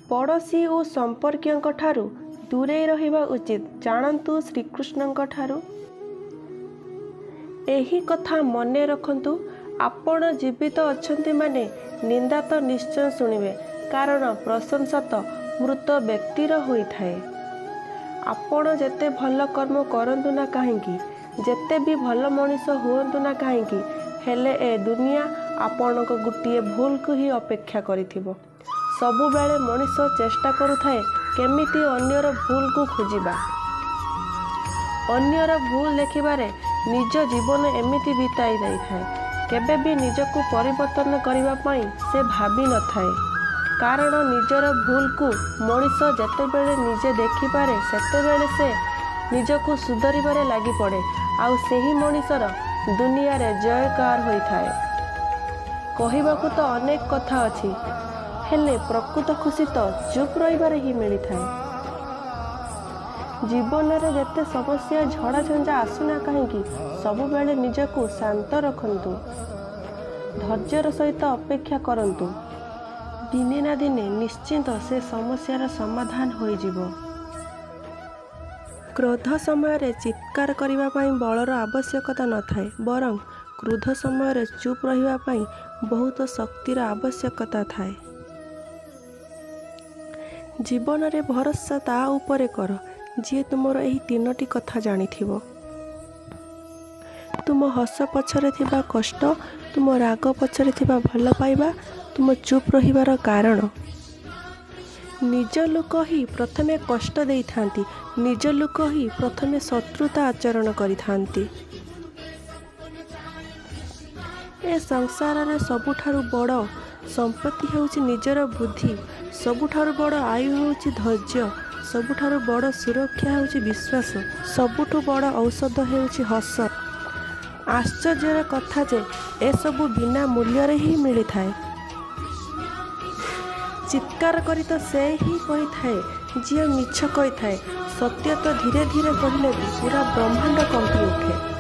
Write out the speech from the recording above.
पड़ोशी और संपर्कियों ठारू दूरे रहिबा उचित जानतु श्रीकृष्णଙ୍କ ठारू। एही कथा मने रखंतु। आपण जीवित अछंती माने निंदा तो निश्चय शुणिबे, कारण प्रशंसा तो मृत व्यक्तिर होई थाए। आपण जेते भल कर्म करंतु ना काहेकि, जेते भी भल मनीष हुअंतु ना काहेकि, हेले ए दुनिया आपणक गुटिए भूल को ही अपेक्षा करिथिबो। सबु बेले मनीष चेष्टा करुथाए केमिति अन्यर भूल को खोजिबा। अन्यर भूल देखिबारे निज जीवन एमिति बिताई जाई थाए। केबे भी निजको परिवर्तन करिबा पई से भाबी न थाए, कारण निजर भूल को मनीष जेतेबेले निजे देखिपारे सेतेबेले से निजको सुधरिबारे लागि पड़े। आउ सेही मनीषर दुनिया रे जयकार होई थाए। कहिबाकू तो अनेक कथा अछि, हेले प्रकृत खुशी तो चुप रहिबारे ही मिली थाए। जीवन रे जेते समस्या झड़ा झंझा आसुना काहेकि, सबु बेले निजको शांत रखंतु। धैर्यर सहित अपेक्षा करंतु। दिने ना दिने निश्चिंत से समस्यार समाधान होई जिवो। क्रोध समय रे चित्कार करिबा पई बलर आवश्यकता न थाए, बरं क्रोध समय रे चुप रहिबा पई बहुत शक्तिर आवश्यकता थाए। जीवन रे भरोसा ता उपरे कर जी तुमर एही तीनोटी कथा जानिथिबो। तुम हस पछरे थिबा कष्ट, तुम राग पछरे थिबा भल पाइबा, तुम चुप रहिबार कारण। निज लोक ही प्रथमे कष्ट देई थांती, निज लोक ही प्रथमे शत्रुता आचरण करि थांती। ए संसार रे सबुठारु बड़ संपत्ति हेउची निजर बुद्धि, सबुठारु बड़ आयु हेउची धैर्य, सबुठारु बड़ सुरक्षा हेउची विश्वास, सबुठु बड़ औषध हेउची हस। आश्चर्यर कथा जे ए सबु बिना मूल्य रे ही मिली थाए। चित्कार करी तो से ही कही थाए जी मिछ कही थाए, सत्य तो धीरे धीरे कहले भी पूरा ब्रह्मांड कंपी उठे।